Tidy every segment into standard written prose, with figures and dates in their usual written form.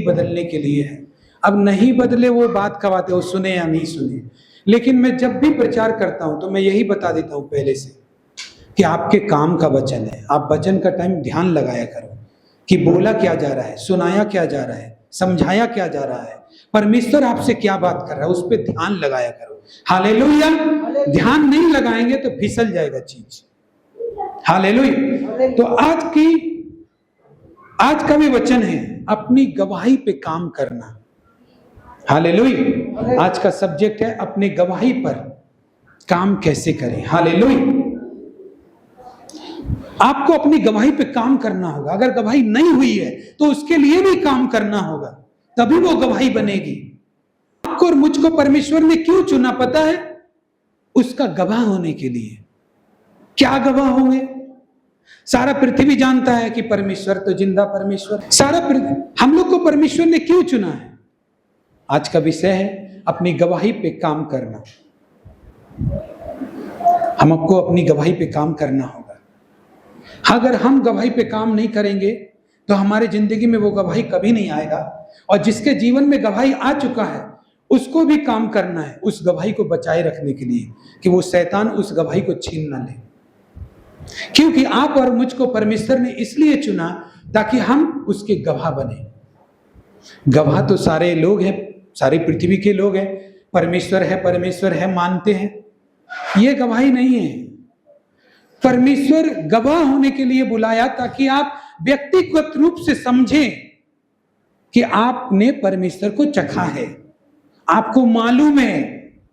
बदलने के लिए है। अब नहीं बदले वो बात का बात है, वो सुने या नहीं सुने। लेकिन मैं जब भी प्रचार करता हूं तो मैं यही बता देता हूं पहले से कि आपके काम का वचन है। आप वचन का टाइम ध्यान लगाया करो कि बोला क्या जा रहा है, सुनाया क्या जा रहा है, समझाया क्या जा रहा है, परमेश्वर आपसे क्या बात कर रहा है, उस पर ध्यान लगाया करो। हालेलुया। ध्यान नहीं लगाएंगे तो फिसल जाएगा चीज। हालेलुया। तो आज का भी वचन है अपनी गवाही पे काम करना। हालेलुया। आज का सब्जेक्ट है अपनी गवाही पर काम कैसे करें। हालेलुया। आपको अपनी गवाही पे काम करना होगा। अगर गवाही नहीं हुई है तो उसके लिए भी काम करना होगा, तभी वो गवाही बनेगी। आपको और मुझको परमेश्वर ने क्यों चुना पता है? उसका गवाह होने के लिए। क्या गवाह होंगे? सारा पृथ्वी जानता है कि परमेश्वर तो जिंदा परमेश्वर। हम लोग को परमेश्वर ने क्यों चुना है? आज का विषय है अपनी गवाही पे काम करना। हमको अपनी गवाही पे काम करना होगा। अगर हम गवाही पे काम नहीं करेंगे तो हमारे जिंदगी में वो गवाही कभी नहीं आएगा। और जिसके जीवन में गवाही आ चुका है उसको भी काम करना है उस गवाही को बचाए रखने के लिए, कि वो शैतान उस गवाही को छीन ना ले। क्योंकि आप और मुझको परमेश्वर ने इसलिए चुना ताकि हम उसके गवाह बने। गवाह तो सारे लोग हैं, सारी पृथ्वी के लोग हैं। परमेश्वर है मानते हैं, ये गवाही नहीं है। परमेश्वर गवाह होने के लिए बुलाया ताकि आप व्यक्तिगत रूप से समझें कि आपने परमेश्वर को चखा है, आपको मालूम है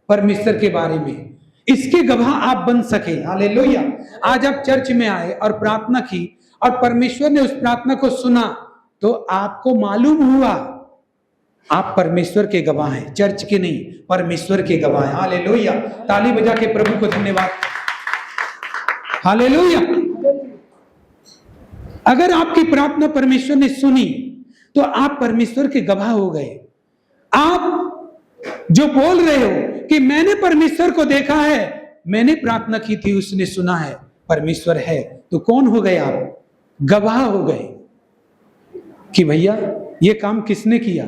परमेश्वर के बारे में, इसके गवाह आप बन सके। हालेलुया। आज आप चर्च में आए और प्रार्थना की और परमेश्वर ने उस प्रार्थना को सुना तो आपको मालूम हुआ आप परमेश्वर के गवाह हैं, चर्च के नहीं, परमेश्वर के गवाह हैं। हालेलुया। ताली बजा के प्रभु को धन्यवाद। हालेलुया। अगर आपकी प्रार्थना परमेश्वर ने सुनी तो आप परमेश्वर के गवाह हो गए। आप जो बोल रहे हो कि मैंने परमेश्वर को देखा है, मैंने प्रार्थना की थी, उसने सुना है, परमेश्वर है, तो कौन हो गए आप? गवाह हो गए कि भैया ये काम किसने किया।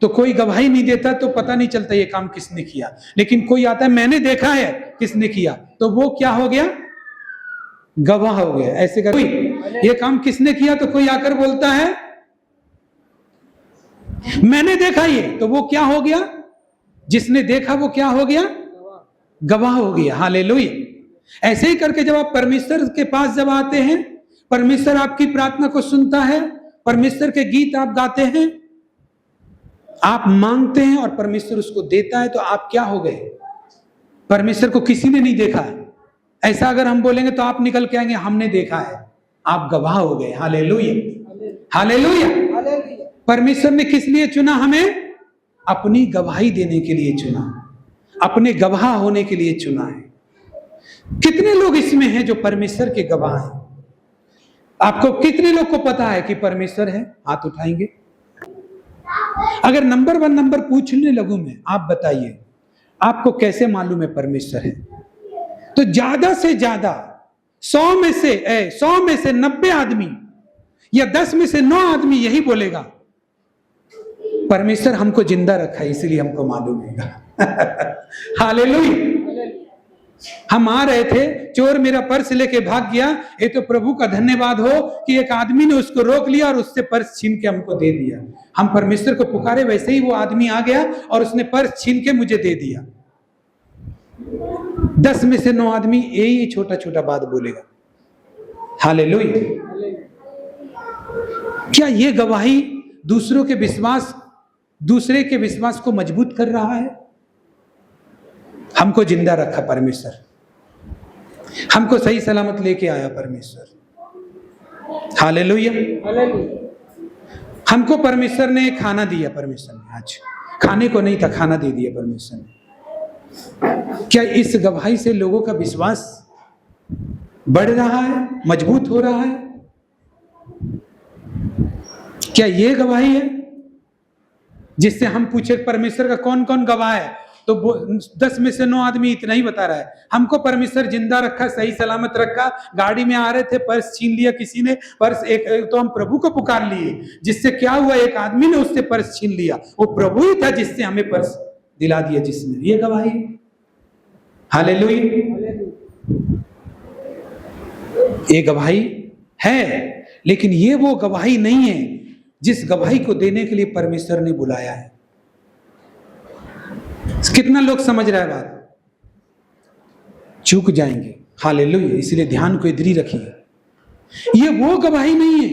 तो कोई गवाही नहीं देता तो पता नहीं चलता ये काम किसने किया, लेकिन कोई आता है मैंने देखा है किसने किया, तो वो क्या हो गया? गवाह हो गया। ऐसे कर ये काम किसने किया तो कोई आकर बोलता है मैंने देखा ये, तो वो क्या हो गया? जिसने देखा वो क्या हो गया? गवाह हो गया। हालेलुया। ऐसे ही करके जब आप परमेश्वर के पास जब आते हैं, परमेश्वर आपकी प्रार्थना को सुनता है, परमेश्वर के गीत आप गाते हैं, आप मांगते हैं और परमेश्वर उसको देता है, तो आप क्या हो गए? परमेश्वर को किसी ने नहीं देखा है। ऐसा अगर हम बोलेंगे तो आप निकल के आएंगे हमने देखा है, आप गवाह हो गए। हालेलुया। हालेलुया। परमेश्वर ने किस लिए चुना? हमें अपनी गवाही देने के लिए चुना, अपने गवाह होने के लिए चुना है। कितने लोग इसमें हैं जो परमेश्वर के गवाह हैं? आपको कितने लोग को पता है कि परमेश्वर है? हाथ उठाएंगे। अगर नंबर 1 नंबर पूछने लगूं मैं, आप बताइए आपको कैसे मालूम है परमेश्वर है? तो ज्यादा से ज्यादा 100 में से 90 आदमी या 10 में से 9 आदमी यही बोलेगा परमेश्वर हमको जिंदा रखा है इसलिए हमको मालूम है। हालेलुया। हम आ रहे थे, चोर मेरा पर्स लेके भाग गया, ये तो प्रभु का धन्यवाद हो कि एक आदमी ने उसको रोक लिया और उससे पर्स छीन के हमको दे दिया। हम परमेश्वर को पुकारे, वैसे ही वो आदमी आ गया और उसने पर्स छीन के मुझे दे दिया। 10 में से 9 आदमी यही छोटा छोटा बात बोलेगा। हालेलुया। क्या ये गवाही दूसरे के विश्वास को मजबूत कर रहा है? हमको जिंदा रखा परमेश्वर, हमको सही सलामत लेके आया परमेश्वर। हालेलुया। हमको परमेश्वर ने खाना दिया, परमेश्वर ने आज खाने को नहीं था, खाना दे दिया परमेश्वर ने। क्या इस गवाही से लोगों का विश्वास बढ़ रहा है, मजबूत हो रहा है? क्या ये गवाही है जिससे हम पूछे परमेश्वर का कौन कौन गवाह है? तो 10 में से 9 आदमी इतना ही बता रहा है। हमको परमेश्वर जिंदा रखा, सही सलामत रखा, गाड़ी में आ रहे थे, पर्स छीन लिया किसी ने, पर्स एक तो हम प्रभु को पुकार लिए, जिससे क्या हुआ, एक आदमी ने उससे पर्स छीन लिया, वो प्रभु ही था जिससे हमें पर्स दिला दिया जिसने। ये गवाही, हालेलुया, ये गवाही है। लेकिन ये वो गवाही नहीं है जिस गवाही को देने के लिए परमेश्वर ने बुलाया है। कितना लोग समझ रहा है बात? चूक जाएंगे। हालेलुया, इसलिए ध्यान को इधर ही रखिए। ये वो गवाही नहीं है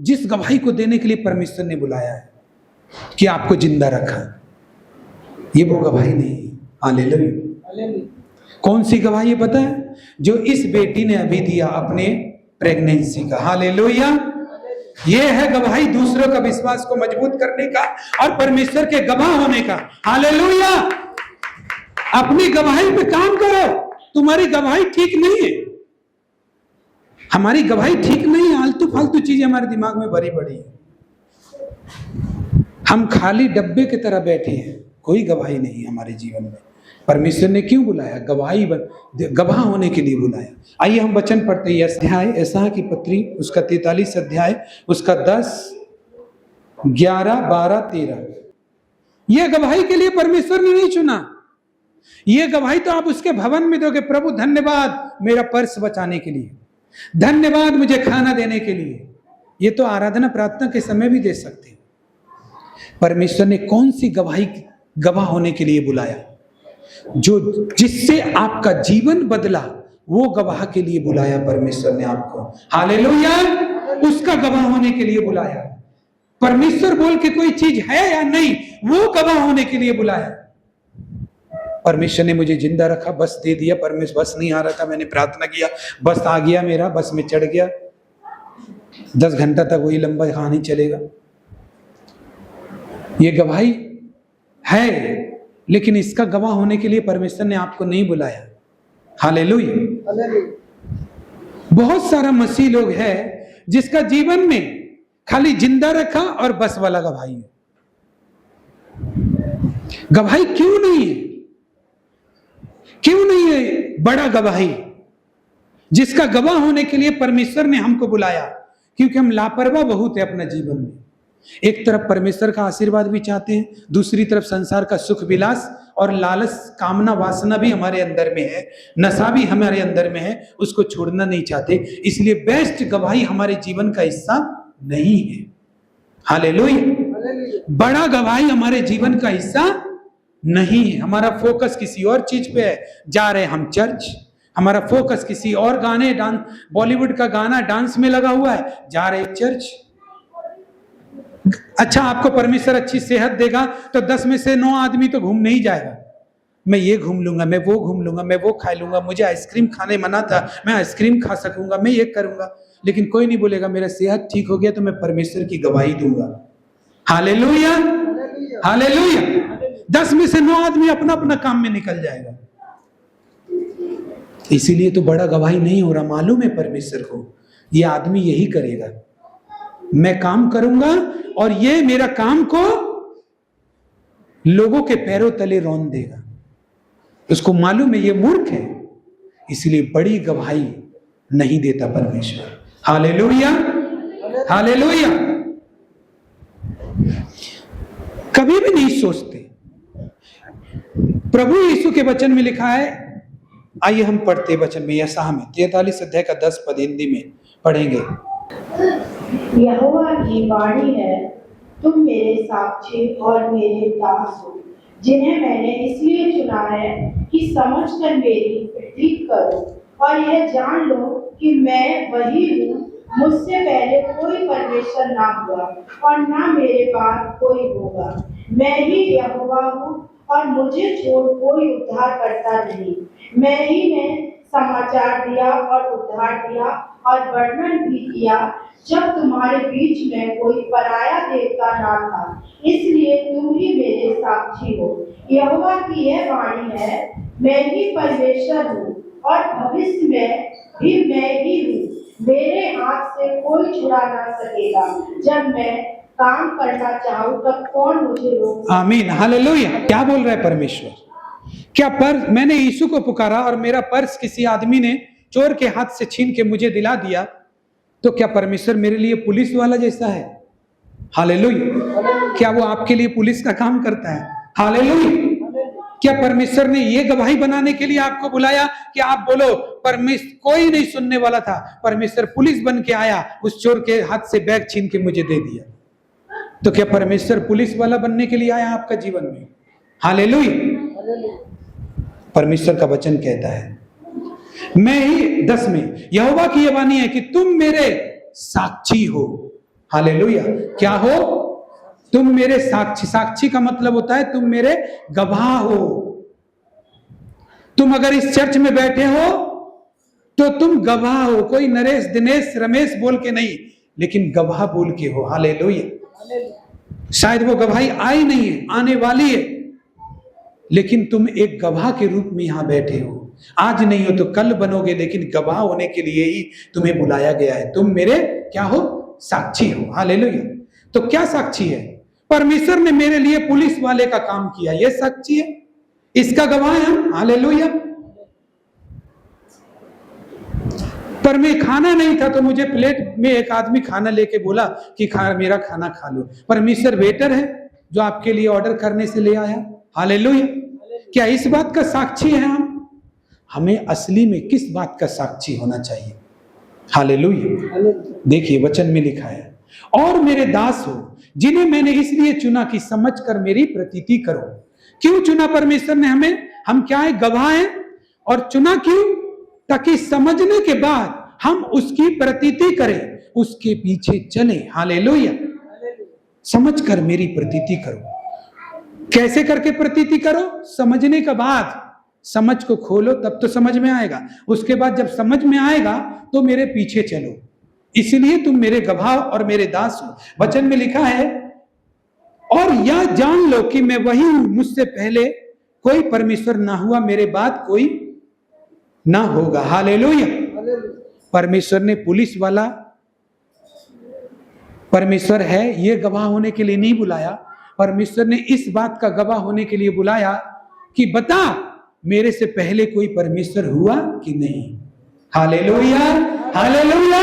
जिस गवाही को देने के लिए परमेश्वर ने बुलाया है कि आपको जिंदा रखा। ये वो गवाही नहीं है। हालेलुया। कौन सी गवाही है पता है? जो इस बेटी ने अभी दिया अपने प्रेगनेंसी का। हालेलुया। ये है गवाही दूसरों का विश्वास को मजबूत करने का और परमेश्वर के गवाह होने का। हालेलुया। अपनी गवाही पे काम करो। तुम्हारी गवाही ठीक नहीं है, हमारी गवाही ठीक नहीं है। आलतू फालतू चीजें हमारे दिमाग में भरी पड़ी है, हम खाली डब्बे की तरह बैठे हैं, कोई गवाही नहीं हमारे जीवन में। परमेश्वर ने क्यों बुलाया? गवाह होने के लिए बुलाया। आइए हम वचन पढ़ते हैं। अध्याय यशायाह की पत्री, उसका 43 अध्याय, उसका 10, 11, 12, 13। यह गवाही के लिए परमेश्वर ने नहीं चुना। यह गवाही तो आप उसके भवन में दोगे। प्रभु धन्यवाद मेरा पर्स बचाने के लिए, धन्यवाद मुझे खाना देने के लिए। ये तो आराधना प्रार्थना के समय भी दे सकते हैं। परमेश्वर ने कौन सी गवाही, गवाह होने के लिए बुलाया? जो जिससे आपका जीवन बदला, वो गवाह के लिए बुलाया परमेश्वर ने आपको। हालेलुया। उसका गवाह होने के लिए बुलाया। परमेश्वर बोल के कोई चीज है या नहीं, वो गवाह होने के लिए बुलाया। परमेश्वर ने मुझे जिंदा रखा, बस दे दिया। परमेश्वर बस नहीं आ रहा था, मैंने प्रार्थना किया, बस आ गया मेरा, बस में चढ़ गया। 10 घंटा तक वही लंबा कहानी चलेगा। ये गवाही है, लेकिन इसका गवाह होने के लिए परमेश्वर ने आपको नहीं बुलाया। हालेलुया। बहुत सारा मसीह लोग है जिसका जीवन में खाली जिंदा रखा और बस वाला गवाही है। गवाही क्यों नहीं है? क्यों नहीं है बड़ा गवाही जिसका गवाह होने के लिए परमेश्वर ने हमको बुलाया? क्योंकि हम लापरवाह बहुत है अपना जीवन में। एक तरफ परमेश्वर का आशीर्वाद भी चाहते हैं, दूसरी तरफ संसार का सुख विलास और लालच, कामना, वासना भी हमारे अंदर में है, नशा भी हमारे अंदर में है, उसको छोड़ना नहीं चाहते। इसलिए बेस्ट गवाही हमारे जीवन का हिस्सा नहीं है। हालेलुया। बड़ा गवाही हमारे जीवन का हिस्सा नहीं है। हमारा फोकस किसी और चीज पे है। जा रहे हम चर्च, हमारा फोकस किसी और गाने, डांस, बॉलीवुड का गाना डांस में लगा हुआ है, जा रहे चर्च। अच्छा, आपको परमेश्वर अच्छी सेहत देगा तो 10 में से 9 आदमी तो घूमने ही जाएगा। मैं ये घूम लूंगा, मैं वो घूम लूंगा, मैं वो खा लूंगा, मुझे आइसक्रीम खाने मना था, मैं आइसक्रीम खा सकूंगा, मैं ये करूंगा। लेकिन कोई नहीं बोलेगा मेरा सेहत ठीक हो गया तो मैं परमेश्वर की गवाही दूंगा। हालेलुया। हालेलुया। 10 में से 9 आदमी अपना अपना काम में निकल जाएगा। इसीलिए तो बड़ा गवाही नहीं हो रहा। मालूम है परमेश्वर को ये आदमी यही करेगा, मैं काम करूंगा और ये मेरा काम को लोगों के पैरों तले रौंद देगा। उसको मालूम है ये मूर्ख है, इसलिए बड़ी गवाही नहीं देता परमेश्वर। हालेलुया। हालेलुया। कभी भी नहीं सोचते। प्रभु यीशु के वचन में लिखा है, आइए हम पढ़ते वचन में, यशायाह में 43 अध्याय का 10 पद हिंदी में पढ़ेंगे। यहोवा की वाणी है, तुम मेरे साक्षी और मेरे दास हो, जिन्हें मैंने इसलिए चुना है कि समझकर मेरी ठीक करो और यह जान लो कि मैं वही हूँ। मुझसे पहले कोई परमेश्वर ना हुआ और ना मेरे बाद कोई होगा। मैं ही यहोवा हूँ और मुझे छोड़ कोई उद्धार करता नहीं। मैं ही ने समाचार दिया और उद्धार दिया और वर्णन भी किया जब तुम्हारे बीच में कोई पराया देवता ना था। इसलिए तुम ही मेरे साक्षी हो। यहोवा की यह वाणी है, मैं ही परमेश्वर हूँ और भविष्य में भी मैं ही हूँ। मेरे हाथ से कोई छुड़ा ना सकेगा। जब मैं काम करना चाहूँ तब कौन मुझे रोक? आमीन। हालेलुया। क्या बोल रहा है परमेश्वर? क्या पर्स, मैंने यीशु को पुकारा और मेरा पर्स किसी आदमी ने चोर के हाथ से छीन के मुझे दिला दिया, तो क्या परमेश्वर मेरे लिए पुलिस वाला जैसा है? हालेलुया। क्या वो आपके लिए पुलिस का काम करता है? हालेलुया। क्या परमेश्वर ने ये गवाही बनाने के लिए आपको बुलाया कि आप बोलो परमेश्वर, कोई नहीं सुनने वाला था, परमेश्वर पुलिस बन के आया, उस चोर के हाथ से बैग छीन के मुझे दे दिया? तो क्या परमेश्वर पुलिस वाला बनने के लिए आया आपका जीवन में? हालेलुया। परमेश्वर का वचन कहता है, मैं ही 10 में, यहोवा की ये वाणी है कि तुम मेरे साक्षी हो। हालेलुया। क्या हो? तुम मेरे साक्षी। साक्षी का मतलब होता है तुम मेरे गवाह हो। तुम अगर इस चर्च में बैठे हो तो तुम गवाह हो, कोई नरेश, दिनेश, रमेश बोल के नहीं, लेकिन गवाह बोल के हो। हालेलुया। शायद वो गवाही आई नहीं है, आने वाली है, लेकिन तुम एक गवाह के रूप में यहां बैठे हो। आज नहीं हो तो कल बनोगे, लेकिन गवाह होने के लिए ही तुम्हें बुलाया गया है। तुम मेरे क्या हो? साक्षी हो। हालेलुया। तो क्या साक्षी है? परमेश्वर ने मेरे लिए पुलिस वाले का काम किया, यह साक्षी है, इसका गवाह है हम। हालेलुया। पर मैं खाना नहीं था तो मुझे प्लेट में एक आदमी खाना लेके बोला कि मेरा खाना खा लो। परमेश्वर वेटर है जो आपके लिए ऑर्डर करने से ले आया। हालेलुया। क्या इस बात का साक्षी है हम? हमें असली में किस बात का साक्षी होना चाहिए? हालेलुया। देखिए वचन में लिखा है, और मेरे दास हो जिन्हें मैंने इसलिए चुना कि समझकर मेरी प्रतीति करो। क्यों चुना परमेश्वर ने हमें? हम क्या है? गवाह हैं। और चुना क्यों? ताकि समझने के बाद हम उसकी प्रतीति करें, उसके पीछे चले। हालेलुया। समझकर मेरी प्रतीति करो। कैसे करके प्रतीति करो? समझने के बाद। समझ को खोलो तब तो समझ में आएगा, उसके बाद जब समझ में आएगा तो मेरे पीछे चलो। इसलिए तुम मेरे गवाह और मेरे दास हो। वचन में लिखा है, और यह जान लो कि मैं वही हूं, मुझसे पहले कोई परमेश्वर ना हुआ, मेरे बाद कोई ना होगा। हालेलुया। परमेश्वर ने पुलिस वाला परमेश्वर है ये गवाह होने के लिए नहीं बुलाया। परमेश्वर ने इस बात का गवाह होने के लिए बुलाया कि बता मेरे से पहले कोई परमेश्वर हुआ कि नहीं। हालेलुया। हालेलुया।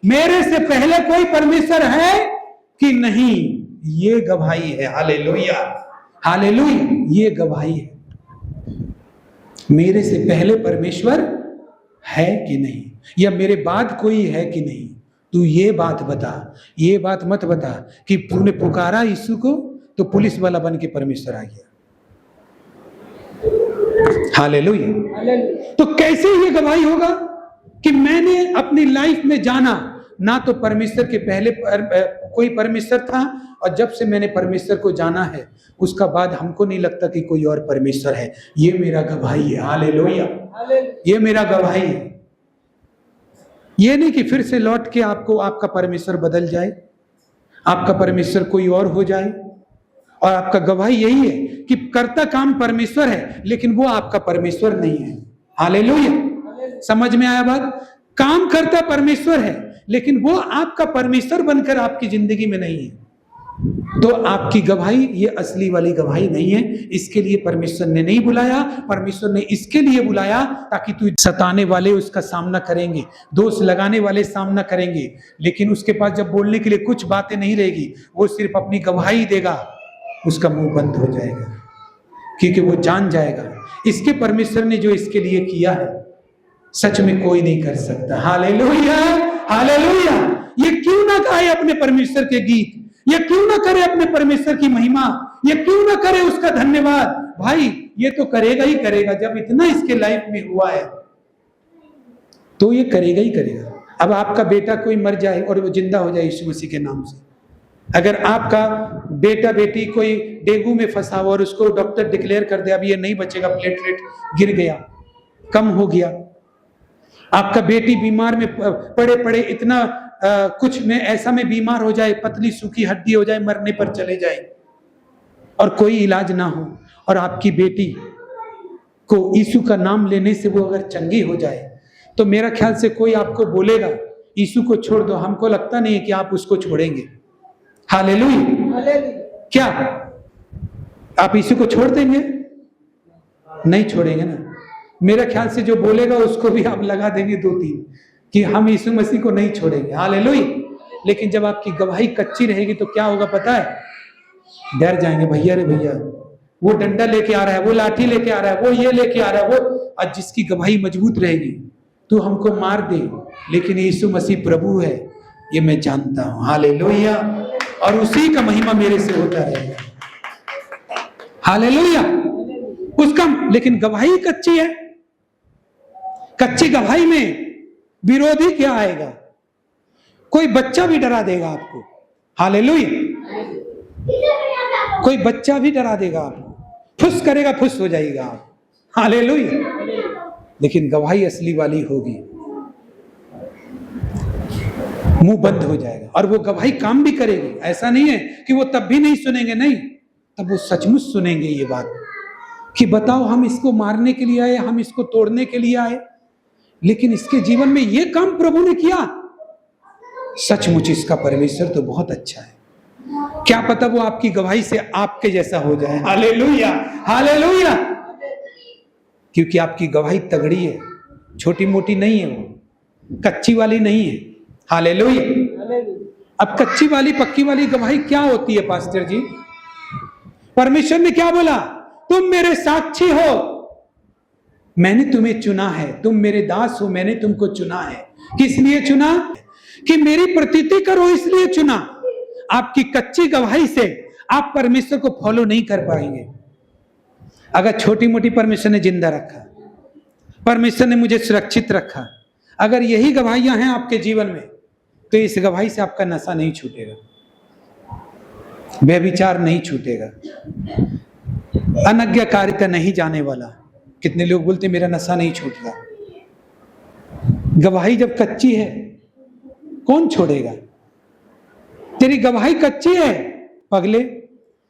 मेरे से पहले कोई परमेश्वर है कि नहीं, ये गवाही है। हालेलुया। हालेलुया। ये गवाही है, मेरे से पहले परमेश्वर है कि नहीं, या मेरे बाद कोई है कि नहीं। तू ये बात बता, ये बात मत बता कि तूने पुकारा यीशु को तो पुलिस वाला बन के परमेश्वर आ गया। हालेलुया। तो कैसे ये गवाही होगा कि मैंने अपनी लाइफ में जाना ना तो परमेश्वर के पहले कोई परमेश्वर था, और जब से मैंने परमेश्वर को जाना है उसका बाद हमको नहीं लगता कि कोई और परमेश्वर है। ये मेरा गवाही है। हालेलुया। ये मेरा गवाही है। ये नहीं कि फिर से लौट के आपको आपका परमेश्वर बदल जाए, आपका परमेश्वर कोई और हो जाए, और आपका गवाही यही है कि करता काम परमेश्वर है लेकिन वो आपका परमेश्वर नहीं है। हालेलुया। समझ में आया बात? काम करता परमेश्वर है लेकिन वो आपका परमेश्वर बनकर आपकी जिंदगी में नहीं है, तो आपकी गवाही ये असली वाली गवाही नहीं है। इसके लिए परमेश्वर ने नहीं बुलाया। परमेश्वर ने इसके लिए बुलाया ताकि तू सताने वाले उसका सामना करेंगे, दोष लगाने वाले सामना करेंगे, लेकिन उसके पास जब बोलने के लिए कुछ बातें नहीं रहेगी, वो सिर्फ अपनी गवाही देगा, उसका मुंह बंद हो जाएगा, क्योंकि वो जान जाएगा इसके परमेश्वर ने जो इसके लिए किया है सच में कोई नहीं कर सकता। हालेलुया। हालेलुया। ये क्यों ना गाए अपने परमेश्वर के गीत, ये क्यों ना करे अपने परमेश्वर की महिमा, ये क्यों ना करे उसका धन्यवाद। भाई ये तो करेगा ही करेगा, जब इतना इसके लाइफ में हुआ है तो ये करेगा ही करेगा। अब आपका बेटा कोई मर जाए और वो जिंदा हो जाए यीशु मसीह के नाम से, अगर आपका बेटा बेटी कोई डेंगू में फंसा हुआ और उसको डॉक्टर डिक्लेयर कर दे अब ये नहीं बचेगा, प्लेटलेट गिर गया, कम हो गया, आपका बेटी बीमार में पड़े पड़े इतना कुछ में ऐसा में बीमार हो जाए, पतली सूखी हड्डी हो जाए, मरने पर चले जाए और कोई इलाज ना हो, और आपकी बेटी को यीशु का नाम लेने से वो अगर चंगी हो जाए, तो मेरा ख्याल से कोई आपको बोलेगा यीशु को छोड़ दो, हमको लगता नहीं है कि आप उसको छोड़ेंगे। हालेलुया। क्या आप यीशु को छोड़ देंगे? नहीं छोड़ेंगे ना। मेरा ख्याल से जो बोलेगा उसको भी आप लगा देंगे 2-3 कि हम यीशु मसीह को नहीं छोड़ेंगे। हालेलुया। लेकिन जब आपकी गवाही कच्ची रहेगी तो क्या होगा पता है? डर जाएंगे, भैया रे भैया वो डंडा लेके आ रहा है, वो लाठी लेके आ रहा है, वो ये लेके आ रहा है, वो। आज जिसकी गवाही मजबूत रहेगी तो हमको मार दे, लेकिन यीशु मसीह प्रभु है ये मैं जानता हूं। हालेलुया। और उसी का महिमा मेरे से होता रहेगा। हालेलुया। उसका लेकिन गवाही कच्ची है। कच्ची गवाही में विरोधी क्या आएगा? कोई बच्चा भी डरा देगा आपको। हालेलुया। कोई बच्चा भी डरा देगा आपको, फुस करेगा, फुस हो जाएगा आप। हालेलुया। लेकिन गवाही असली वाली होगी, मुंह बंद हो जाएगा और वो गवाही काम भी करेगी। ऐसा नहीं है कि वो तब भी नहीं सुनेंगे, नहीं, तब वो सचमुच सुनेंगे ये बात कि बताओ हम इसको मारने के लिए आए, हम इसको तोड़ने के लिए आए, लेकिन इसके जीवन में ये काम प्रभु ने किया। सचमुच इसका परमेश्वर तो बहुत अच्छा है। क्या पता वो आपकी गवाही से आपके जैसा हो जाए। हालेलुया। हालेलुया। क्योंकि आपकी गवाही तगड़ी है, छोटी मोटी नहीं है, वो कच्ची वाली नहीं है। हालेलुया। अब कच्ची वाली पक्की वाली गवाही क्या होती है पास्टर जी? परमेश्वर ने क्या बोला? तुम मेरे साक्षी हो, मैंने तुम्हें चुना है, तुम मेरे दास हो, मैंने तुमको चुना है। किस लिए चुना? कि मेरी प्रतीति करो, इसलिए चुना। आपकी कच्ची गवाही से आप परमेश्वर को फॉलो नहीं कर पाएंगे। अगर छोटी मोटी परमेश्वर ने जिंदा रखा, परमेश्वर ने मुझे सुरक्षित रखा, अगर यही गवाहियां हैं आपके जीवन में, तो इस गवाही से आपका नशा नहीं छूटेगा, व्यभिचार नहीं छूटेगा, अनज्ञाकारिता नहीं जाने वाला। कितने लोग बोलते मेरा नशा नहीं छूट रहा। गवाही जब कच्ची है कौन छोड़ेगा? तेरी गवाही कच्ची है, पगले,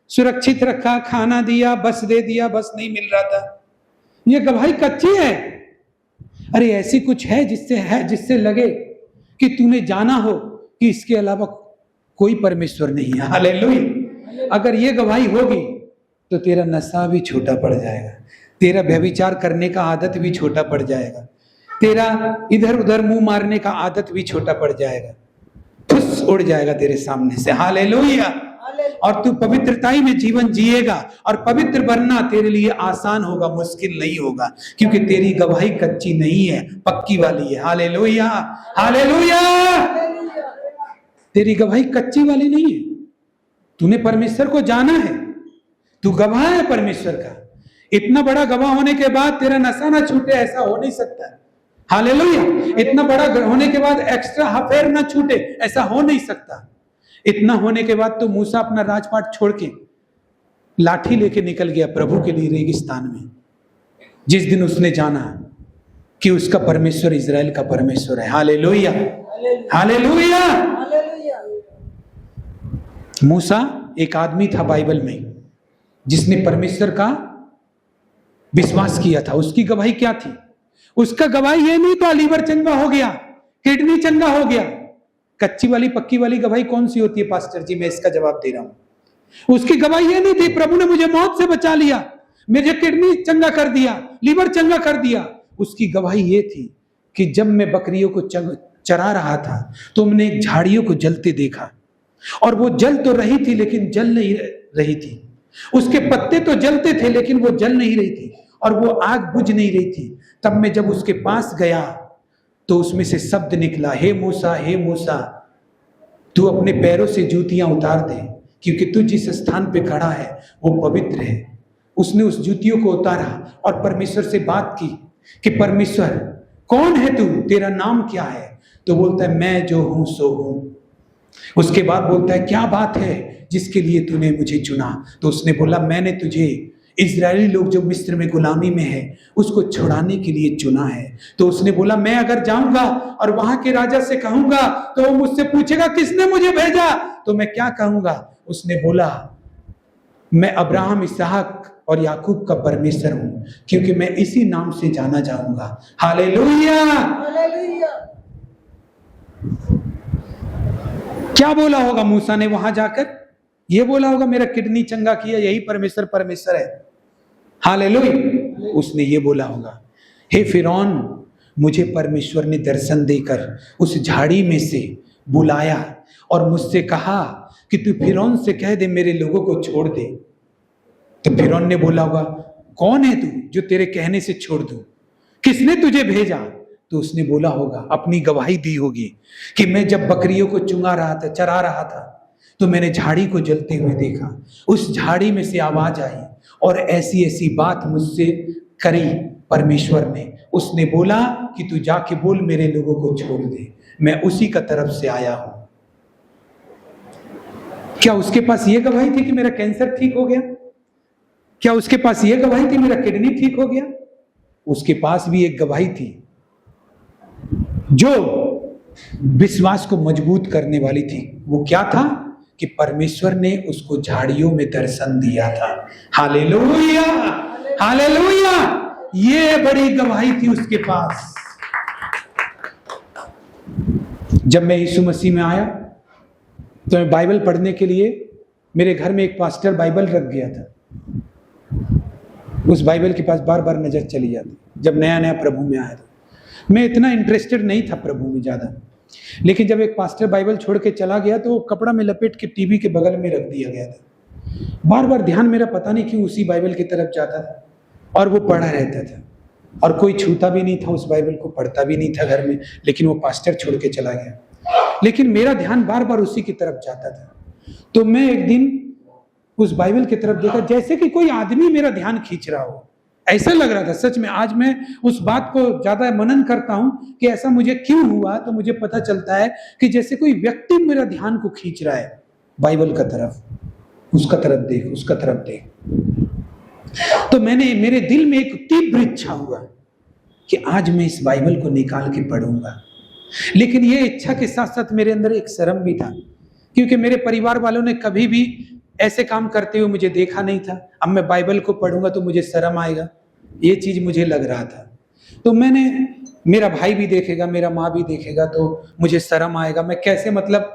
सुरक्षित रखा, खाना दिया, बस दे दिया, बस नहीं मिल रहा था, ये गवाही कच्ची है। अरे ऐसी कुछ है जिससे लगे कि तूने जाना हो कि इसके अलावा कोई परमेश्वर नहीं है। हालेलुया। अगर ये गवाही होगी तो तेरा नशा भी छोटा पड़ जाएगा, तेरा व्यभिचार करने का आदत भी छोटा पड़ जाएगा, तेरा इधर उधर मुंह मारने का आदत भी छोटा पड़ जाएगा, फुस उड़ जाएगा तेरे सामने से। हालेलुया। और तू पवित्रताई में जीवन जिएगा, और पवित्र बनना तेरे लिए आसान होगा, मुश्किल नहीं होगा, क्योंकि तेरी गवाही कच्ची नहीं है, पक्की वाली है। हालेलुया। हालेलुया। तेरी गवाही कच्ची वाली नहीं है। तूने परमेश्वर को जाना है, तू गवाह है परमेश्वर का। इतना बड़ा गवाह होने के बाद तेरा नशा ना छूटे, ऐसा हो नहीं सकता। हालेलुया। इतना बड़ा होने के बाद एक्स्ट्रा अफेयर ना छूटे, ऐसा हो नहीं सकता। इतना होने के बाद तो मूसा अपना राजपाट छोड़ के लाठी लेके निकल गया प्रभु के लिए रेगिस्तान में, जिस दिन उसने जाना कि उसका परमेश्वर इजराइल का परमेश्वर है। हालेलुया। हालेलुया। मूसा एक आदमी था बाइबल में जिसने परमेश्वर का विश्वास किया था। उसकी गवाही क्या थी? उसका गवाही ये नहीं था लीवर चंगा हो गया, किडनी चंगा हो गया। कच्ची वाली पक्की वाली गवाही कौन सी होती है पास्टर जी? मैं इसका जवाब दे रहा हूं। उसकी गवाही ये नहीं थी प्रभु ने मुझे मौत से बचा लिया, मुझे किडनी चंगा कर दिया, लीवर चंगा कर दिया। उसकी गवाही ये थी कि जब मैं बकरियों को चरा रहा था तो मैंने एक झाड़ियों को जलते देखा, और वो जल तो रही थी लेकिन जल नहीं रही थी। उसके पत्ते तो जलते थे लेकिन वो जल नहीं रही थी, और वो आग बुझ नहीं रही थी। तब मैं जब उसके पास गया तो उसमें से शब्द निकला, हे मूसा, तू अपने पैरों से जूतियां उतार दे, क्योंकि तू जिस स्थान पे खड़ा है वो पवित्र है। उसने उस जूतियों को उतारा और परमेश्वर से बात की कि परमेश्वर कौन है तू, तेरा नाम क्या है? तो बोलता है मैं जो हूं सो हूं। उसके बाद बोलता है क्या बात है जिसके लिए तूने मुझे चुना? तो उसने बोला मैंने तुझे इजरायली लोग जो मिस्र में गुलामी में है उसको छुड़ाने के लिए चुना है। तो उसने बोला मैं अगर जाऊंगा और वहां के राजा से कहूंगा तो वो मुझसे पूछेगा किसने मुझे भेजा, तो मैं क्या कहूंगा? उसने बोला मैं अब्राहम, इसहाक और याकूब का परमेश्वर हूं, क्योंकि मैं इसी नाम से जाना जाऊंगा। हालेलुया। क्या बोला होगा मूसा ने वहां जाकर? ये बोला होगा मेरा किडनी चंगा किया, यही परमेश्वर है। हालेलुया। उसने ये बोला होगा, हे फिरौन, मुझे परमेश्वर ने दर्शन देकर उस झाड़ी में से बुलाया और मुझसे कहा कि तू फिरौन से कह दे मेरे लोगों को छोड़ दे। तो फिरौन ने बोला होगा, कौन है तू जो तेरे कहने से छोड़ दूं? किसने तुझे भेजा? तो उसने बोला होगा, अपनी गवाही दी होगी कि मैं जब बकरियों को चरा रहा था तो मैंने झाड़ी को जलते हुए देखा। उस झाड़ी में से आवाज आई और ऐसी ऐसी बात मुझसे करी परमेश्वर ने। उसने बोला कि तू जाके बोल मेरे लोगों को छोड़ दे, मैं उसी का तरफ से आया हूं। क्या उसके पास यह गवाही थी कि मेरा कैंसर ठीक हो गया? क्या उसके पास यह गवाही थी मेरा किडनी ठीक हो गया? उसके पास भी एक गवाही थी जो विश्वास को मजबूत करने वाली थी। वो क्या था कि परमेश्वर ने उसको झाड़ियों में दर्शन दिया था। Hallelujah, hallelujah. ये बड़ी गवाही थी उसके पास। जब मैं यीशु मसीह में आया तो मैं बाइबल पढ़ने के लिए, मेरे घर में एक पास्टर बाइबल रख गया था। उस बाइबल के पास बार बार नजर चली जाती। जब नया नया प्रभु में आया था, मैं इतना इंटरेस्टेड नहीं था प्रभु में ज्यादा, लेकिन जब एक पास्टर बाइबल छोड़ के चला गया तो कपड़ा में लपेट के टीवी के बगल में रख दिया गया था। बार बार ध्यान मेरा पता नहीं क्यों उसी बाइबल की तरफ जाता था और वो पढ़ा रहता था, और कोई छूता भी नहीं था उस बाइबल को, पढ़ता भी नहीं था घर में, लेकिन वो पास्टर छोड़ के चला गया। लेकिन मेरा ध्यान बार बार उसी की तरफ जाता था। तो मैं एक दिन उस बाइबल की तरफ देखा, जैसे कि कोई आदमी मेरा ध्यान खींच रहा हो। ऐसा लग रहा था सच में। आज मैं उस बात को ज्यादा मनन करता हूं कि ऐसा मुझे क्यों हुआ, तो मुझे पता चलता है कि जैसे कोई व्यक्ति मेरा ध्यान को खींच रहा है बाइबल का तरफ। उसका तरफ देख, उसका तरफ देख। तो मेरे दिल में एक तीव्र इच्छा हुआ कि आज मैं इस बाइबल को निकाल के पढ़ूंगा। लेकिन ये इच्छा के साथ साथ मेरे अंदर एक शर्म भी था, क्योंकि मेरे परिवार वालों ने कभी भी ऐसे काम करते हुए मुझे देखा नहीं था। अब मैं बाइबल को पढ़ूंगा तो मुझे शर्म आएगा, ये चीज मुझे लग रहा था। तो मेरा भाई भी देखेगा, मेरा माँ भी देखेगा, तो मुझे शर्म आएगा। मैं कैसे, मतलब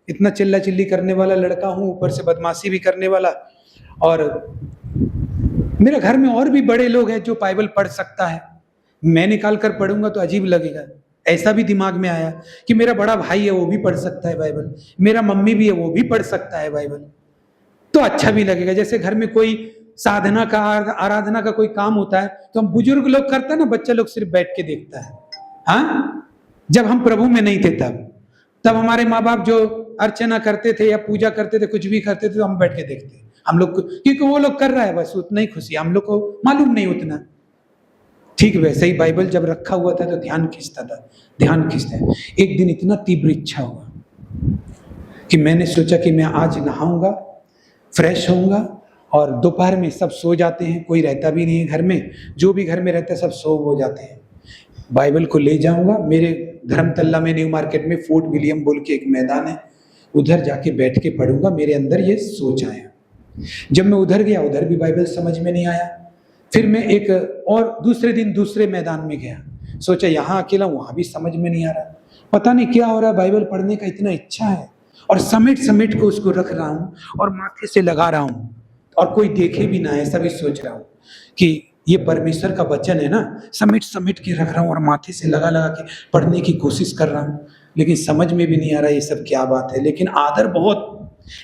इतना चिल्ला चिल्ली करने वाला लड़का हूँ, ऊपर से बदमाशी भी करने वाला, और मेरे घर में और भी बड़े लोग हैं जो बाइबल पढ़ सकता है, मैं निकाल कर पढ़ूंगा तो अजीब लगेगा। ऐसा भी दिमाग में आया कि मेरा बड़ा भाई है, वो भी पढ़ सकता है बाइबल, मेरा मम्मी भी है, वो भी पढ़ सकता है बाइबल, तो अच्छा भी लगेगा। जैसे घर में कोई साधना का, आराधना का कोई काम होता है तो हम बुजुर्ग लोग करते हैं ना, बच्चा लोग सिर्फ बैठ के देखता है। हाँ, जब हम प्रभु में नहीं थे तब हमारे माँ बाप जो अर्चना करते थे या पूजा करते थे, कुछ भी करते थे, तो हम बैठ के देखते। हम लोग, क्योंकि वो लोग कर रहा है बस, उतना ही खुशी, हम लोग को मालूम नहीं उतना। ठीक वैसे ही बाइबल जब रखा हुआ था तो ध्यान खींचता है। एक दिन इतना तीव्र इच्छा हुआ कि मैंने सोचा कि मैं आज नहाऊंगा, फ्रेश होऊंगा, और दोपहर में सब सो जाते हैं, कोई रहता भी नहीं है घर में, जो भी घर में रहता है सब सो हो जाते हैं। बाइबल को ले जाऊंगा, मेरे धर्मतल्ला में न्यू मार्केट में फोर्ट विलियम बोल के एक मैदान है, उधर जाके बैठ के पढ़ूंगा। मेरे अंदर ये सोच आया। जब मैं उधर गया, उधर भी बाइबल समझ में नहीं आया। फिर मैं एक और दूसरे दिन दूसरे मैदान में गया, सोचा यहाँ अकेला, वहां भी समझ में नहीं आ रहा, पता नहीं क्या हो रहा है। बाइबल पढ़ने का इतना इच्छा है और समेट को उसको रख रहा हूं और माथे से लगा रहा हूं, और कोई देखे भी ना, ऐसा भी सोच रहा हूं कि ये परमेश्वर का वचन है ना, समेट के रख रहा हूं और माथे से लगा के पढ़ने की कोशिश कर रहा हूं। लेकिन समझ में भी नहीं आ रहा ये सब क्या बात है, लेकिन आदर बहुत,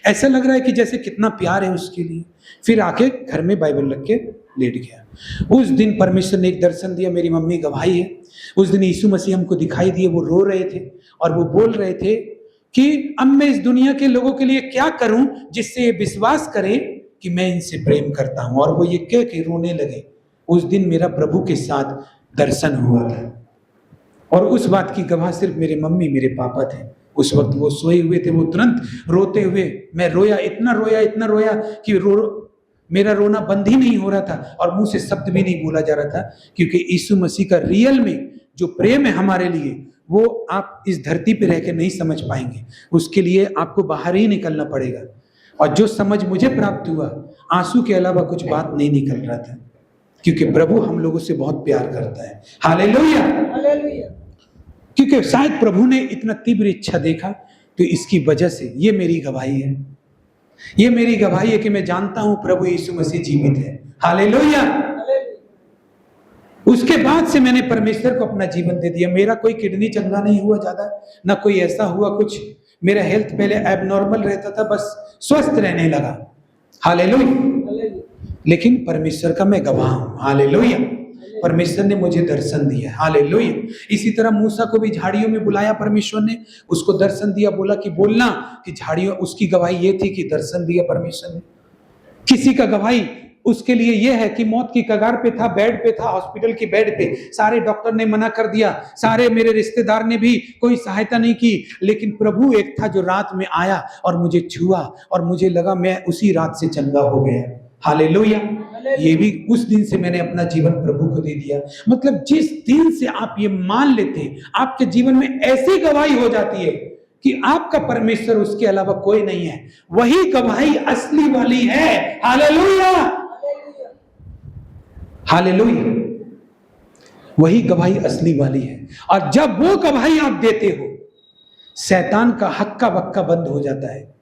ऐसा लग रहा है कि जैसे कितना प्यार है उसके लिए। फिर आके घर में बाइबल रख के लेट गया। उस दिन परमेश्वर ने एक दर्शन दिया, मेरी मम्मी गवाही है। उस दिन यीशु मसीह हमको दिखाई दिए, वो रो रहे थे और वो बोल रहे थे कि अब मैं इस दुनिया के लोगों के लिए क्या करूं जिससे ये विश्वास करें कि मैं इनसे प्रेम करता हूं। और वो ये कह के रोने लगे। उस दिन मेरा प्रभु के साथ दर्शन हुआ था, और उस बात की गवाह सिर्फ मेरे मम्मी, मेरे पापा थे। उस वक्त वो सोए हुए थे, वो तुरंत रोते हुए, मैं रोया, इतना रोया कि मेरा रोना बंद ही नहीं हो रहा था और मुंह से शब्द भी नहीं बोला जा रहा था, क्योंकि यीशु मसीह का रियल में जो प्रेम है हमारे लिए, वो आप इस धरती पे रह के नहीं समझ पाएंगे। उसके लिए आपको बाहर ही निकलना पड़ेगा। और जो समझ मुझे प्राप्त हुआ, आंसू के अलावा कुछ बात नहीं निकल रहा था, क्योंकि प्रभु हम लोगों से बहुत प्यार करता है। Hallelujah, hallelujah. क्योंकि शायद प्रभु ने इतना तीव्र इच्छा देखा, तो इसकी वजह से ये मेरी गवाही है। ये मेरी गवाही है कि मैं जानता हूं प्रभु यीशु मसीह जीवित है। हालेलुया। उसके बाद से मैंने परमेश्वर को अपना जीवन दे दिया। मेरा कोई किडनी चंगा नहीं हुआ ज्यादा, ना कोई ऐसा हुआ कुछ। मेरा हेल्थ पहले एबनॉर्मल रहता था, बस स्वस्थ रहने लगा। हालेलुया। लेकिन परमेश्वर का मैं गवाह हूं। हालेलुया। परमेश्वर ने मुझे दर्शन दिया। हालेलुया। इसी तरह मूसा को भी झाड़ियों में बुलाया परमेश्वर ने, उसको दर्शन दिया, बोला कि बोलना कि झाड़ियों, उसकी गवाही ये थी कि दर्शन दिया परमेश्वर ने। किसी का गवाही उसके लिए यह है कि मौत की कगार पे था, बेड पे था, हॉस्पिटल की बेड पे, सारे डॉक्टर ने मना कर दिया, सारे मेरे रिश्तेदार ने भी कोई सहायता नहीं की, लेकिन प्रभु एक था जो रात में आया और मुझे छुआ और मुझे लगा मैं उसी रात से चंगा हो गया। हालेलुया। ये भी उस दिन से मैंने अपना जीवन प्रभु को दे दिया। मतलब जिस दिन से आप ये मान लेते हैं, आपके जीवन में ऐसी गवाही हो जाती है कि आपका परमेश्वर उसके अलावा कोई नहीं है, वही गवाही असली वाली है। हालेलुया। हालेलुया। वही गवाही असली वाली है। और जब वो गवाही आप देते हो, शैतान का हक्का बक्का बंद हो जाता है,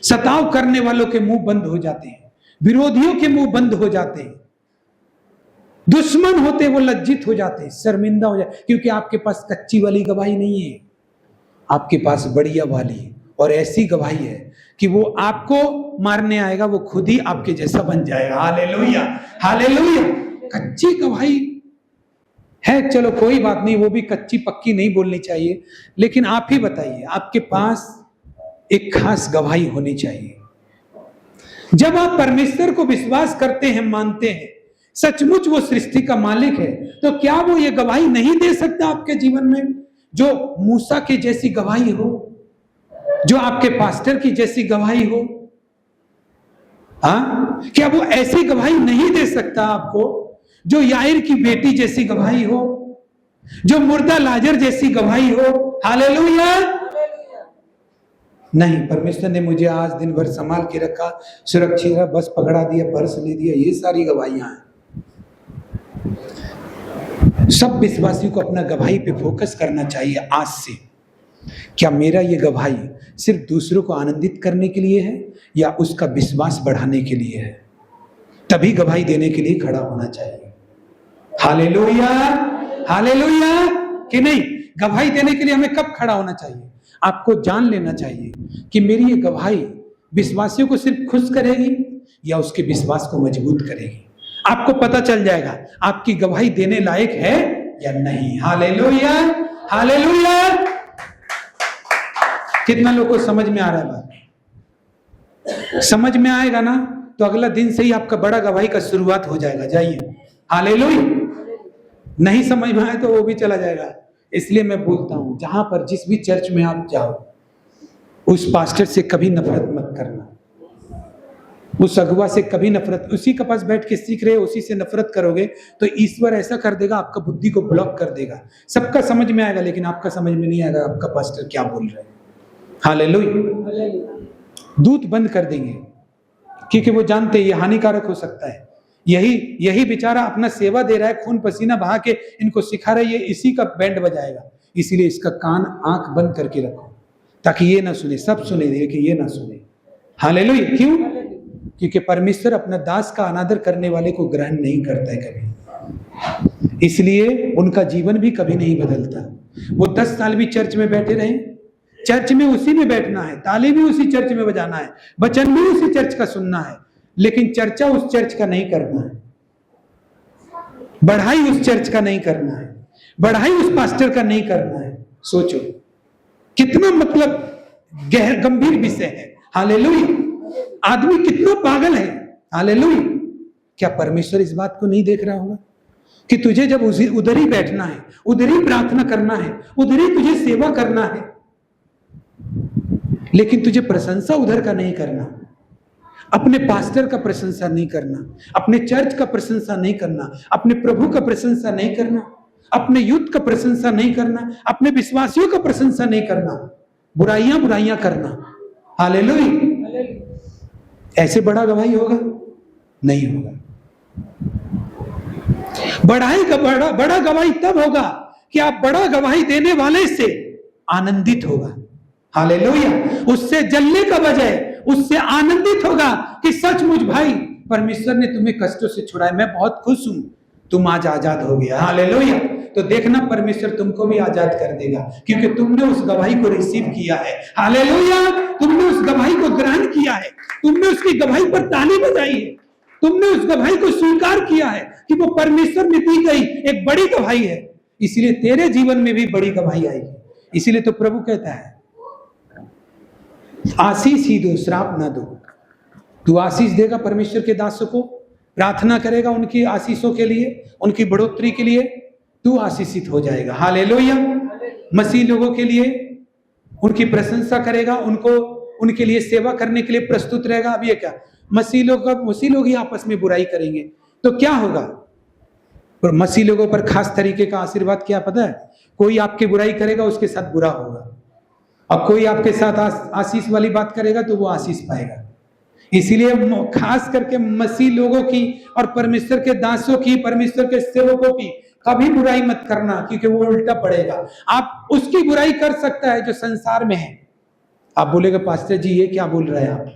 सताव करने वालों के मुंह बंद हो जाते हैं, विरोधियों के मुंह बंद हो जाते हैं, दुश्मन होते वो लज्जित हो जाते हैं, शर्मिंदा हो जाते, क्योंकि आपके पास कच्ची वाली गवाही नहीं है, आपके पास बढ़िया वाली है। और ऐसी गवाही है कि वो आपको मारने आएगा, वो खुद ही आपके जैसा बन जाएगा। हालेलुया। हालेलुया। कच्ची गवाही है, चलो कोई बात नहीं, वो भी कच्ची पक्की नहीं बोलनी चाहिए, लेकिन आप ही बताइए, आपके पास एक खास गवाही होनी चाहिए। जब आप परमेश्वर को विश्वास करते हैं, मानते हैं, सचमुच वो सृष्टि का मालिक है, तो क्या वो ये गवाही नहीं दे सकता आपके जीवन में, जो मूसा की जैसी गवाही हो, जो आपके पास्टर की जैसी गवाही हो? हाँ, क्या वो ऐसी गवाही नहीं दे सकता आपको, जो याईर की बेटी जैसी गवाही हो, जो मुर्दा लाजर जैसी गवाही हो? हालेलुया। नहीं, परमेश्वर ने मुझे आज दिन भर संभाल के रखा, सुरक्षित रहा, बस पकड़ा दिया, पर्स ले दिया, ये सारी गवाहियां हैं। सब विश्वासियों को अपना गवाही पे फोकस करना चाहिए आज से। क्या मेरा ये गवाही सिर्फ दूसरों को आनंदित करने के लिए है या उसका विश्वास बढ़ाने के लिए है? तभी गवाही देने के लिए खड़ा होना चाहिए। हालेलुया। हालेलुया। कि नहीं, गवाही देने के लिए हमें कब खड़ा होना चाहिए? आपको जान लेना चाहिए कि मेरी ये गवाही विश्वासियों को सिर्फ खुश करेगी या उसके विश्वास को मजबूत करेगी। आपको पता चल जाएगा आपकी गवाही देने लायक है या नहीं। हालेलुया। हालेलुया। कितना लोगों को समझ में आ रहा है बात? समझ में आएगा ना, तो अगला दिन से ही आपका बड़ा गवाही का शुरुआत हो जाएगा। जाइए। हालेलुया। नहीं समझ में आए तो वो भी चला जाएगा। इसलिए मैं बोलता हूं, जहां पर जिस भी चर्च में आप जाओ, उस पास्टर से कभी नफरत मत करना, उस अगुवा से कभी नफरत, उसी के पास बैठ के सीख रहे हो, उसी से नफरत करोगे तो ईश्वर ऐसा कर देगा, आपका बुद्धि को ब्लॉक कर देगा। सबका समझ में आएगा, लेकिन आपका समझ में नहीं आएगा आपका पास्टर क्या बोल रहा है। हालेलुया। दूत बंद कर देंगे, क्योंकि वो जानते हैं ये हानिकारक हो सकता है। यही बेचारा अपना सेवा दे रहा है, खून पसीना बहा के इनको सिखा रहा है, ये इसी का बैंड बजाएगा। इसीलिए इसका कान आंख बंद करके रखो, ताकि ये ना सुने, सब सुने, कि ये ना सुने। हालेलुया। क्यों? क्योंकि परमेश्वर अपना दास का अनादर करने वाले को ग्रहण नहीं करता है कभी, इसलिए उनका जीवन भी कभी नहीं बदलता। वो 10 साल भी चर्च में बैठे रहे, चर्च में उसी में बैठना है, ताली भी उसी चर्च में बजाना है, वचन भी उसी चर्च का सुनना है, लेकिन चर्चा उस चर्च का नहीं करना है, बढ़ाई उस चर्च का नहीं करना है, बढ़ाई उस पास्टर का नहीं करना है। सोचो कितना मतलब गंभीर विषय है। हालेलुया। आदमी कितना पागल है। हालेलुया। क्या परमेश्वर इस बात को नहीं देख रहा होगा कि तुझे जब उधर ही बैठना है, उधर ही प्रार्थना करना है, उधर ही तुझे सेवा करना है, लेकिन तुझे प्रशंसा उधर का नहीं करना, अपने पास्टर का प्रशंसा नहीं करना, अपने चर्च का प्रशंसा नहीं करना, अपने प्रभु का प्रशंसा नहीं करना, अपने युद्ध का प्रशंसा नहीं करना, अपने विश्वासियों का प्रशंसा नहीं करना, बुराइयां करना। हालेलुया। ऐसे बड़ा गवाही होगा? नहीं होगा। बड़ा गवाही तब होगा कि आप बड़ा गवाही देने वाले से आनंदित होगा। हालेलुया। उससे जलने का बजाय उससे आनंदित होगा कि सचमुच भाई परमेश्वर ने तुम्हें कष्टों से छुड़ाया, मैं बहुत खुश हूं, तुम आज आजाद हो गया। हालेलुया। तो देखना परमेश्वर तुमको भी आजाद कर देगा, क्योंकि तुमने उस गवाही को रिसीव किया है। हालेलुया। तुमने उस गवाही को ग्रहण किया है, तुमने उसकी गवाही पर ताली बजाई है, तुमने उस गवाही को स्वीकार किया है कि वो परमेश्वर में दी गई एक बड़ी गवाही है, इसलिए तेरे जीवन में भी बड़ी गवाही आएगी। इसीलिए तो प्रभु कहता है आशीष ही दो, श्राप ना दो। तू आशीष देगा परमेश्वर के दासों को, प्रार्थना करेगा उनकी आशीषों के लिए, उनकी बढ़ोतरी के लिए, तू आशीषित हो जाएगा। हालेलुया। मसीह लोगों के लिए उनकी प्रशंसा करेगा, उनको उनके लिए सेवा करने के लिए प्रस्तुत रहेगा। अब ये क्या, मसीह लोग ही आपस में बुराई करेंगे तो क्या होगा? और मसीह लोगों पर खास तरीके का आशीर्वाद क्या पता है? कोई आपकी बुराई करेगा उसके साथ बुरा होगा, और कोई आपके साथ आशीष वाली बात करेगा तो वो आशीष पाएगा। इसीलिए खास करके मसीह लोगों की और परमेश्वर के दासों की, परमेश्वर के सेवकों की कभी बुराई मत करना, क्योंकि वो उल्टा पड़ेगा। आप उसकी बुराई कर सकता है जो संसार में है। आप बोलेगा पास्टर जी ये क्या बोल रहे हैं आप,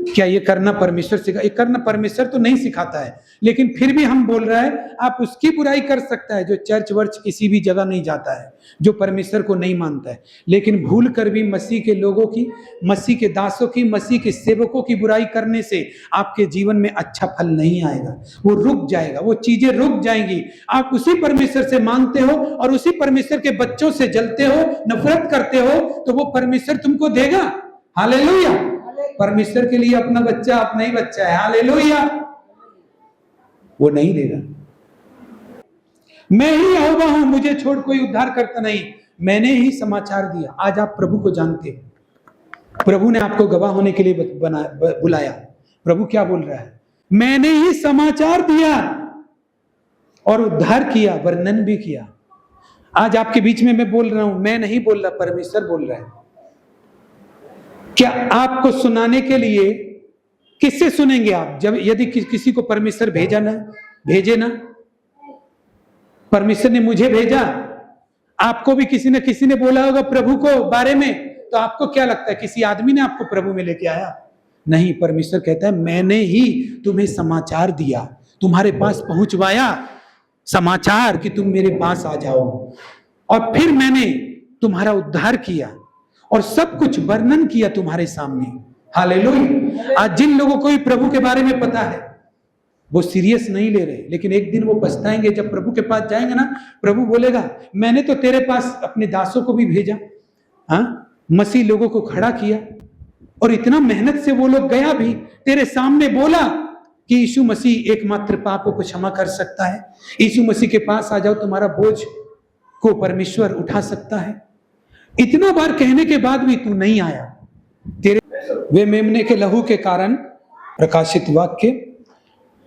क्या ये करना परमेश्वर सिखा? ये करना परमेश्वर तो नहीं सिखाता है, लेकिन फिर भी हम बोल रहे हैं आप उसकी बुराई कर सकता है जो चर्च वर्च किसी भी जगह नहीं जाता है, जो परमेश्वर को नहीं मानता है। लेकिन भूल कर भी मसीह के लोगों की, मसीह के दासों की, मसीह के सेवकों की बुराई करने से आपके जीवन में अच्छा फल नहीं आएगा, वो रुक जाएगा, वो चीजें रुक जाएंगी। आप उसी परमेश्वर से मांगते हो और उसी परमेश्वर के बच्चों से जलते हो, नफरत करते हो, तो वो परमेश्वर तुमको देगा। हालेलुया। परमेश्वर के लिए अपना बच्चा अपना ही बच्चा है। हालेलुया। वो नहीं देगा। मैं ही यहोवा हूं, मुझे छोड़ कोई उद्धार करता नहीं, मैंने ही समाचार दिया। आज आप प्रभु को जानते हो, प्रभु ने आपको गवाह होने के लिए बुलाया। प्रभु क्या बोल रहा है? मैंने ही समाचार दिया और उद्धार किया, वर्णन भी किया। आज आपके बीच में मैं बोल रहा हूं, मैं नहीं बोल रहा, परमेश्वर बोल रहा है। क्या आपको सुनाने के लिए किससे सुनेंगे आप? जब यदि किसी को परमेश्वर भेजे ना, परमेश्वर ने मुझे भेजा, आपको भी किसी ने बोला होगा प्रभु को बारे में, तो आपको क्या लगता है किसी आदमी ने आपको प्रभु में लेके आया? नहीं, परमेश्वर कहता है मैंने ही तुम्हें समाचार दिया, तुम्हारे पास पहुंचवाया समाचार कि तुम मेरे पास आ जाओ, और फिर मैंने तुम्हारा उद्धार किया और सब कुछ वर्णन किया तुम्हारे सामने। हालेलुया। आज जिन लोगों को प्रभु के बारे में पता है वो सीरियस नहीं ले रहे, लेकिन एक दिन वो पछताएंगे जब प्रभु के पास जाएंगे ना। प्रभु बोलेगा मैंने तो तेरे पास अपने दासों को भी भेजा, मसीह लोगों को खड़ा किया, और इतना मेहनत से वो लोग गया भी, तेरे सामने बोला कि यीशु मसीह एकमात्र पापों को क्षमा कर सकता है, यीशु मसीह के पास आ जाओ, तुम्हारा बोझ को परमेश्वर उठा सकता है। इतना बार कहने के बाद भी तू नहीं आया। तेरे वे मेमने के लहू के कारण, प्रकाशित वाक्य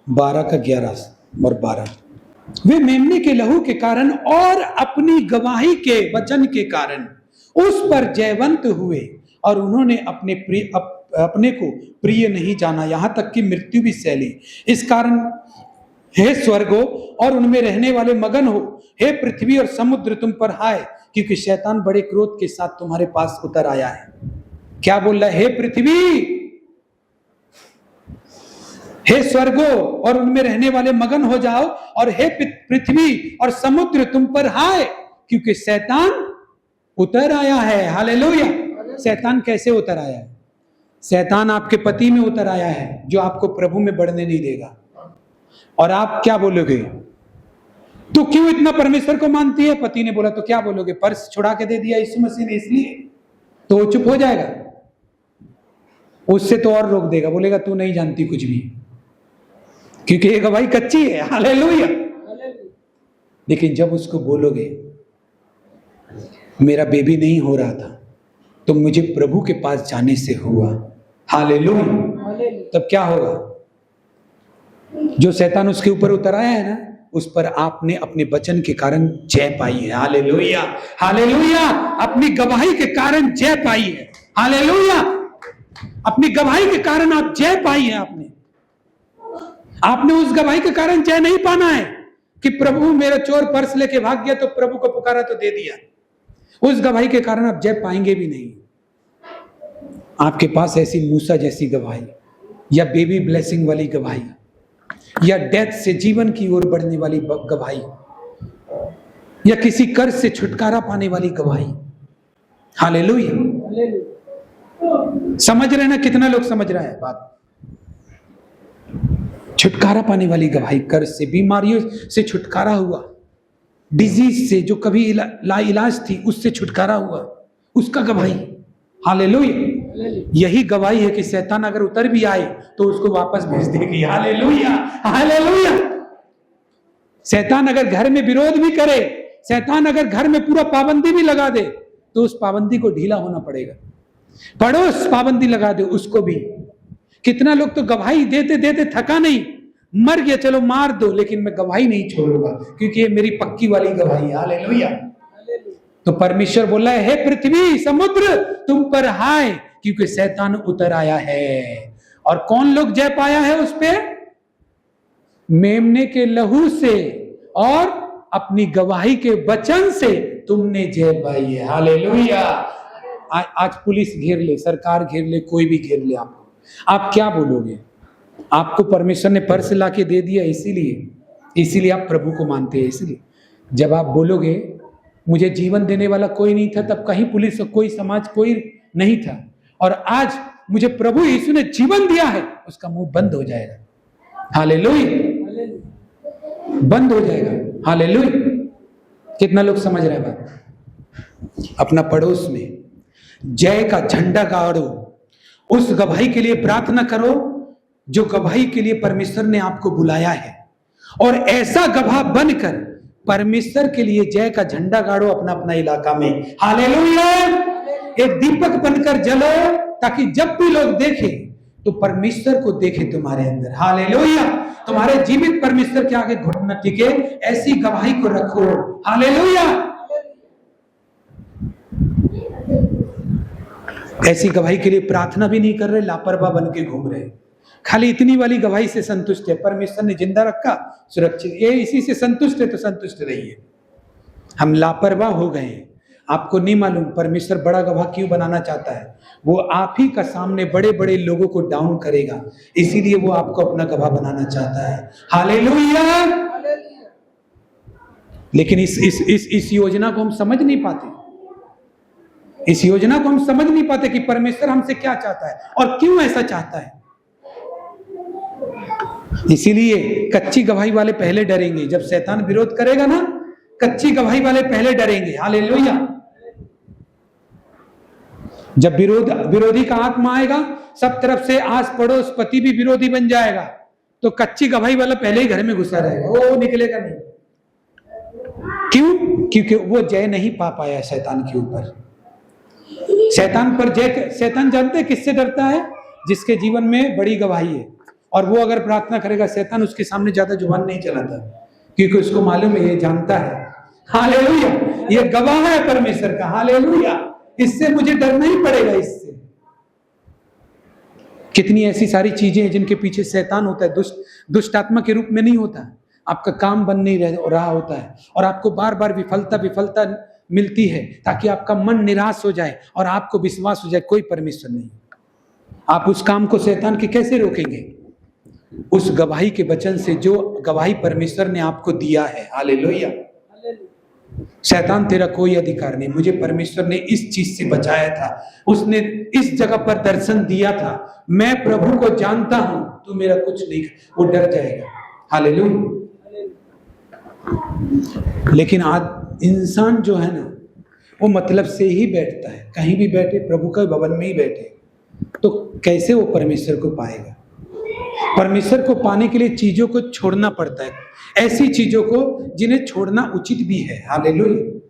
12:11 और 12, वे मेमने के लहू के कारण और अपनी गवाही के वचन के कारण उस पर जयवंत हुए, और उन्होंने अपने को प्रिय नहीं जाना, यहां तक कि मृत्यु भी सह ली। इस कारण हे स्वर्गो और उनमें रहने वाले मगन हो, हे पृथ्वी और समुद्र तुम पर हाय, क्योंकि शैतान बड़े क्रोध के साथ तुम्हारे पास उतर आया है। क्या बोल रहा है? हे पृथ्वी, हे स्वर्गो और उनमें रहने वाले मगन हो जाओ, और हे पृथ्वी और समुद्र तुम पर हाय, क्योंकि शैतान उतर आया है। हालेलुया। शैतान कैसे उतर आया है? शैतान आपके पति में उतर आया है, जो आपको प्रभु में बढ़ने नहीं देगा। और आप क्या बोलोगे? तो क्यों इतना परमेश्वर को मानती है? पति ने बोला तो क्या बोलोगे? पर्स छुड़ा के दे दिया यीशु मसीह ने इसलिए, तो वो चुप हो जाएगा? उससे तो और रोक देगा, बोलेगा तू नहीं जानती कुछ भी, क्योंकि ये गवाही कच्ची है। हालेलुया। लेकिन जब उसको बोलोगे मेरा बेबी नहीं हो रहा था तो मुझे प्रभु के पास जाने से हुआ, हालेलुया, तब क्या होगा? जो शैतान उसके ऊपर उतर आया है ना, उस पर आपने अपने वचन के कारण जय पाई है। हालेलुया। हालेलुया। अपनी गवाही के कारण जय पाई है। हालेलुया। अपनी गवाही के कारण आप जय पाई है। आपने उस गवाही के कारण जय नहीं पाना है कि प्रभु मेरा चोर पर्स लेके भाग गया तो प्रभु को पुकारा तो दे दिया। उस गवाही के कारण आप जय पाएंगे भी नहीं। आपके पास ऐसी मूसा जैसी गवाही या बेबी ब्लेसिंग वाली गवाही या डेथ से जीवन की ओर बढ़ने वाली गवाही, या किसी कर्ज से छुटकारा पाने वाली गवाही। हालेलुया। समझ रहे ना? कितना लोग समझ रहा है बात? छुटकारा पाने वाली गवाही, कर्ज से, बीमारियों से छुटकारा हुआ, डिजीज से जो कभी लाइलाज थी उससे छुटकारा हुआ, उसका गवाही। हालेलुया। यही गवाही है कि शैतान अगर उतर भी आए तो उसको वापस भेज देगी। Hallelujah, hallelujah. शैतान अगर घर में विरोध भी करे, शैतान अगर घर में पूरा पाबंदी भी लगा दे, तो उस पाबंदी को ढीला होना पड़ेगा। पड़ोस पाबंदी लगा दे उसको भी। कितना लोग तो गवाही देते देते थका नहीं, मर गया चलो मार दो, लेकिन मैं गवाही नहीं छोड़ूंगा क्योंकि ये मेरी पक्की वाली गवाही। हालेलुया। तो परमेश्वर बोला है, हे पृथ्वी समुद्र तुम पर हाय, क्योंकि शैतान उतर आया है। और कौन लोग जय पाया है उस पे? मेमने के लहू से और अपनी गवाही के वचन से तुमने जय पाई है। हालेलुया। आज पुलिस घेर ले, सरकार घेर ले, कोई भी घेर ले आपको, आप क्या बोलोगे? आपको परमेश्वर ने पर्स लाके दे दिया, इसीलिए आप प्रभु को मानते हैं। इसलिए जब आप बोलोगे मुझे जीवन देने वाला कोई नहीं था, तब कहीं पुलिस, कोई समाज, कोई नहीं था, और आज मुझे प्रभु यीशु ने जीवन दिया है, उसका मुंह बंद हो जाएगा। हालेलुया। बंद हो जाएगा। हालेलुया। कितना लोग समझ रहे हैं बात? अपना पड़ोस में जय का झंडा गाड़ो, उस गवाही के लिए प्रार्थना करो जो गवाही के लिए परमेश्वर ने आपको बुलाया है, और ऐसा गवाह बनकर परमेश्वर के लिए जय का झंडा गाड़ो अपना अपना इलाका में। हालेलुया। एक दीपक बनकर जलो, ताकि जब भी लोग देखें तो परमेश्वर को देखे तुम्हारे अंदर। हालेलुया। तुम्हारे जीवित परमेश्वर के आगे घुटना टिके, ऐसी गवाही को रखो। हालेलुया। ऐसी गवाही के लिए प्रार्थना भी नहीं कर रहे, लापरवाह बन के घूम रहे, खाली इतनी वाली गवाही से संतुष्ट है। परमेश्वर ने जिंदा रखा, सुरक्षित, ये इसी से संतुष्ट है तो संतुष्ट रहिए। हम लापरवाह हो गए। आपको नहीं मालूम परमेश्वर बड़ा गवाह क्यों बनाना चाहता है? वो आप ही का सामने बड़े बड़े लोगों को डाउन करेगा, इसीलिए वो आपको अपना गवाह बनाना चाहता है। हालेलुया। लेकिन इस योजना को हम समझ नहीं पाते। इस योजना को हम समझ नहीं पाते कि परमेश्वर हमसे क्या चाहता है और क्यों ऐसा चाहता है। इसीलिए कच्ची गवाही वाले पहले डरेंगे। जब शैतान विरोध करेगा ना, कच्ची गवाही वाले पहले डरेंगे। हालेलुया। जब विरोधी का आत्मा आएगा, सब तरफ से आस पड़ोस पति भी विरोधी बन जाएगा, तो कच्ची गवाही वाला पहले ही घर में घुसा रहेगा, वो निकलेगा नहीं। क्यों? क्योंकि वो जय नहीं पा पाया शैतान के ऊपर। शैतान पर जय, शैतान जानते किससे डरता है? जिसके जीवन में बड़ी गवाही है, और वो अगर प्रार्थना करेगा, शैतान उसके सामने ज्यादा जुबान नहीं चलाता, क्योंकि उसको मालूम है, ये जानता है। हालेलुया। ये गवाह है परमेश्वर का। हालेलुया। इससे मुझे डरना ही पड़ेगा। इससे कितनी ऐसी सारी चीजें हैं जिनके पीछे शैतान होता है, दुष्ट आत्मा के रूप में नहीं होता। आपका काम बन नहीं रहा होता है, और आपको बार बार विफलता मिलती है, ताकि आपका मन निराश हो जाए और आपको विश्वास हो जाए कोई परमेश्वर नहीं। आप उस काम को शैतान के कैसे रोकेंगे? उस गवाही के वचन से, जो गवाही परमेश्वर ने आपको दिया है। हालेलुया। शैतान तेरा कोई अधिकार नहीं। मुझे परमेश्वर ने इस चीज से बचाया था, उसने इस जगह पर दर्शन दिया था, मैं प्रभु को जानता हूं, तू मेरा कुछ नहीं। वो डर जाएगा। हालेलुया। लेकिन आज इंसान जो है ना, वो मतलब से ही बैठता है। कहीं भी बैठे, प्रभु के भवन में ही बैठे, तो कैसे वो परमेश्वर को पाएगा? परमेश्वर को पाने के लिए चीजों को छोड़ना पड़ता है, ऐसी चीजों को जिन्हें छोड़ना उचित भी है। हालेलुया।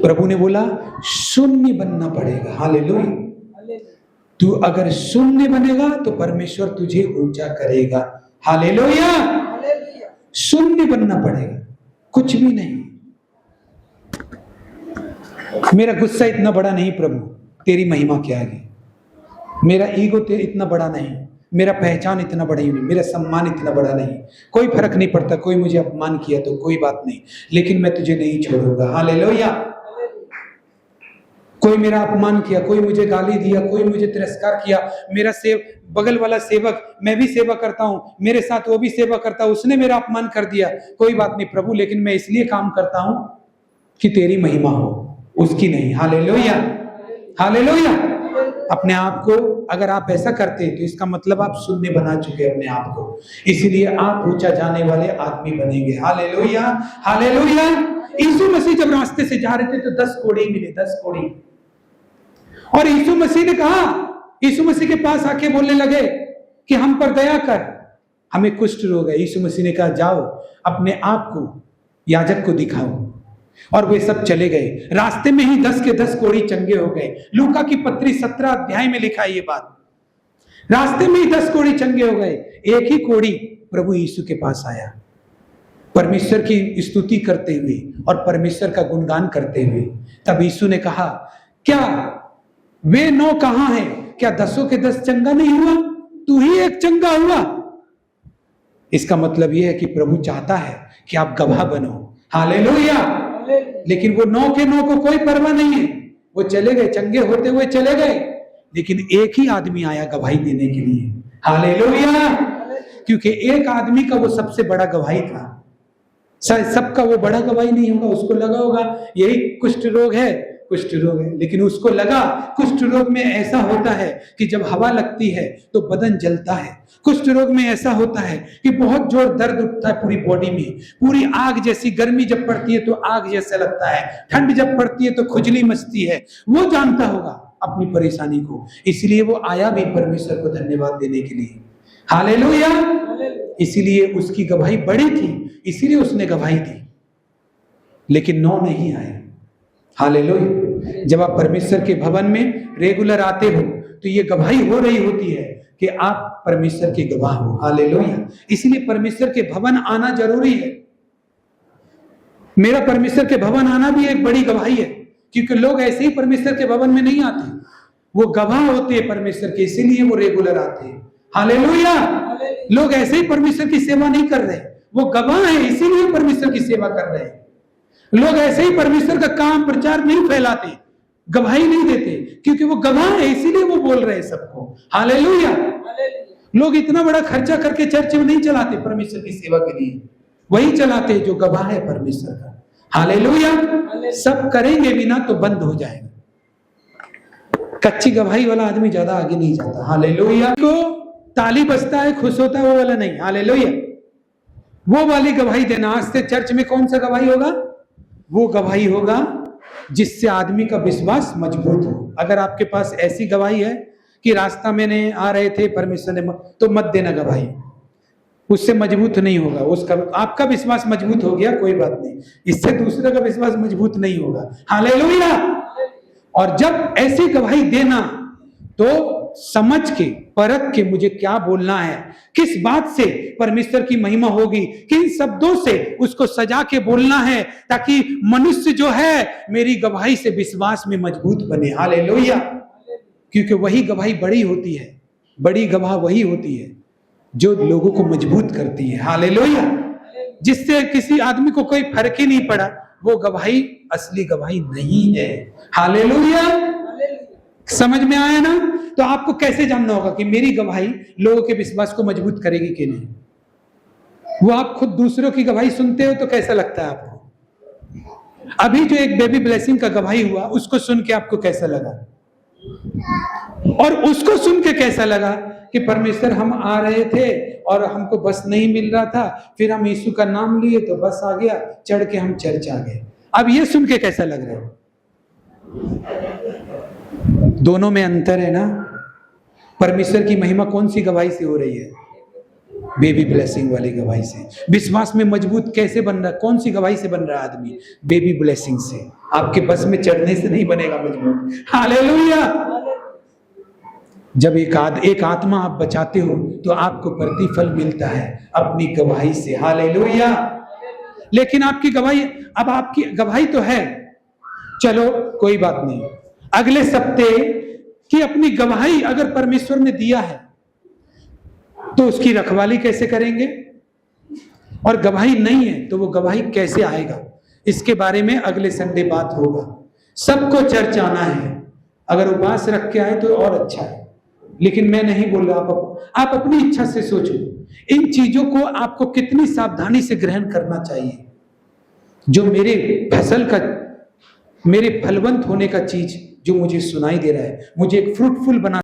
प्रभु ने बोला शून्य बनना पड़ेगा। हालेलुया। तू अगर शून्य बनेगा तो परमेश्वर तुझे ऊंचा करेगा। हालेलुया। शून्य बनना पड़ेगा, कुछ भी नहीं। मेरा गुस्सा इतना बड़ा नहीं प्रभु, तेरी महिमा क्या है? मेरा ईगो इतना बड़ा नहीं, मेरा पहचान इतना बड़ा ही नहीं, मेरा सम्मान इतना बड़ा नहीं। कोई फर्क नहीं पड़ता, कोई मुझे अपमान किया तो कोई बात नहीं, लेकिन मैं तुझे नहीं छोड़ूंगा। हालेलुया। कोई मेरा अपमान किया, कोई मुझे गाली दिया, कोई मुझे तिरस्कार किया, मेरा बगल वाला सेवक, मैं भी सेवा करता हूं, मेरे साथ वो भी सेवा करता है, उसने मेरा अपमान कर दिया, कोई बात नहीं प्रभु, लेकिन मैं इसलिए काम करता हूं कि तेरी महिमा हो, उसकी नहीं। Hallelujah, hallelujah. अपने आप को अगर आप ऐसा करते तो इसका मतलब आप शून्य बना चुके अपने आप को, इसीलिए आप ऊंचा जाने वाले आदमी बनेंगे। Hallelujah, hallelujah. यीशु मसीह जब रास्ते से जा रहे थे तो 10 कोढ़ी मिले, 10 कोढ़ी, और यीशु मसीह ने कहा, यीशु मसीह के पास आके बोलने लगे कि हम पर दया कर, हमें कुष्ठ रोग है। यीशु मसीह ने कहा जाओ अपने आप को याजक को दिखाओ, और वे सब चले गए। रास्ते में ही 10 के 10 कोढ़ी चंगे हो गए। लूका की पत्री 17 अध्याय में लिखा है ये बात। रास्ते में ही 10 कोढ़ी चंगे हो गए। एक ही कोढ़ी प्रभु यीशु के पास आया, परमेश्वर की स्तुति करते हुए और परमेश्वर का गुणगान करते हुए। तब यीशु ने कहा, क्या वे 9 कहां हैं? क्या 10 के 10 चंगा नहीं हुआ? तू ही एक चंगा हुआ। इसका मतलब यह है कि प्रभु चाहता है कि आप गवाह बनो। हालेलुया। लेकिन वो 9 के 9 को कोई परवाह नहीं है, वो चले गए, चंगे होते हुए चले गए। लेकिन एक ही आदमी आया गवाही देने के लिए। हालेलुया। क्योंकि एक आदमी का वो सबसे बड़ा गवाही था। शायद सबका वो बड़ा गवाही नहीं होगा, उसको लगा होगा यही कुष्ठ रोग है, कुष्ठ रोग है, लेकिन उसको लगा कुष्ठ रोग में ऐसा होता है कि जब हवा लगती है तो बदन जलता है। कुष्ठ रोग में ऐसा होता है कि बहुत जोर दर्द उठता है पूरी बॉडी में, पूरी आग जैसी, गर्मी जब पड़ती है तो आग जैसा लगता है, ठंड जब पड़ती है तो खुजली मचती है। वो जानता होगा अपनी परेशानी को, इसलिए वो आया भी परमेश्वर को धन्यवाद देने के लिए। हालेलुया। इसीलिए उसकी गवाही बड़ी थी, इसीलिए उसने गवाही दी, लेकिन 9 नहीं आए। हालेलुया। जब आप परमेश्वर के भवन में रेगुलर आते हो तो ये गवाही हो रही होती है कि आप परमेश्वर के गवाह हो। हालेलुया। इसलिए परमेश्वर के भवन आना जरूरी है। मेरा परमेश्वर के भवन आना भी एक बड़ी गवाही है, क्योंकि लोग ऐसे ही परमेश्वर के भवन में नहीं आते, वो गवाह होते हैं परमेश्वर के, इसीलिए वो रेगुलर आते हैं। हालेलुया। लोग ऐसे ही परमेश्वर की सेवा नहीं कर रहे, वो गवाह है इसीलिए परमेश्वर की सेवा कर रहे हैं। लोग ऐसे ही परमेश्वर का काम प्रचार नहीं फैलाते, गवाही नहीं देते, क्योंकि वो गवाह है इसीलिए वो बोल रहे हैं सबको। हालेलुया। लोग इतना बड़ा खर्चा करके चर्च में नहीं चलाते परमेश्वर की सेवा के लिए, वही चलाते जो गवाह है परमेश्वर का। हालेलुया। सब करेंगे भी ना तो बंद हो जाएगा। कच्ची गवाही वाला आदमी ज्यादा आगे नहीं जाता। हालेलुया। को ताली बजता है, खुश होता है, वो वाला नहीं। हालेलुया। वो वाली गवाही देना। आज से चर्च में कौन सा गवाही होगा? वो गवाही होगा जिससे आदमी का विश्वास मजबूत हो। अगर आपके पास ऐसी गवाही है कि रास्ता में आ रहे थे परमेश्वर ने, तो मत देना गवाही, उससे मजबूत नहीं होगा। उसका आपका विश्वास मजबूत हो गया, कोई बात नहीं, इससे दूसरे का विश्वास मजबूत नहीं होगा। हालेलुया। और जब ऐसी गवाही देना तो समझ के, परख के मुझे क्या बोलना है, किस बात से परमेश्वर की महिमा होगी, किन शब्दों से उसको सजा के बोलना है, ताकि मनुष्य जो है मेरी गवाही से विश्वास में मजबूत बने। हालेलुया। क्योंकि वही गवाही बड़ी होती है, बड़ी गवाह वही होती है जो लोगों को मजबूत करती है। हालेलुया। जिससे किसी आदमी को कोई फर्क ही नहीं पड़ा, वो गवाही असली गवाही नहीं है। हालेलुया। समझ में आया ना? तो आपको कैसे जानना होगा कि मेरी गवाही लोगों के विश्वास को मजबूत करेगी कि नहीं? वो आप खुद दूसरों की गवाही सुनते हो तो कैसा लगता है आपको? अभी जो एक बेबी ब्लेसिंग का गवाही हुआ, उसको सुन के आपको कैसा लगा? और उसको सुन के कैसा लगा कि परमेश्वर हम आ रहे थे और हमको बस नहीं मिल रहा था, फिर हम यीशु का नाम लिए तो बस आ गया, चढ़ के हम चर्च आ गए। अब ये सुन के कैसा लग रहा है? दोनों में अंतर है ना। परमेश्वर की महिमा कौन सी गवाही से हो रही है? बेबी ब्लेसिंग वाली गवाही से। विश्वास में मजबूत कैसे बन रहा है? कौन सी गवाही से बन रहा है आदमी? बेबी ब्लेसिंग से। आपके बस में चढ़ने से नहीं बनेगा मजबूत। हालेलुया। जब एक आत्मा आप बचाते हो तो आपको प्रतिफल मिलता है अपनी गवाही से। हालेलुया। लेकिन आपकी गवाही, अब आपकी गवाही तो है, चलो कोई बात नहीं, अगले सप्ताह की अपनी गवाही अगर परमेश्वर ने दिया है तो उसकी रखवाली कैसे करेंगे? और गवाही नहीं है तो वो गवाही कैसे आएगा? इसके बारे में अगले संडे बात होगा। सबको चर्च आना है, अगर उपवास रख के आए तो और अच्छा है, लेकिन मैं नहीं बोल रहा। आप अपनी इच्छा से सोचो, इन चीजों को आपको कितनी सावधानी से ग्रहण करना चाहिए। जो मेरे फसल का, मेरे फलवंत होने का चीज जो मुझे सुनाई दे रहा है, मुझे एक फ्रूटफुल बना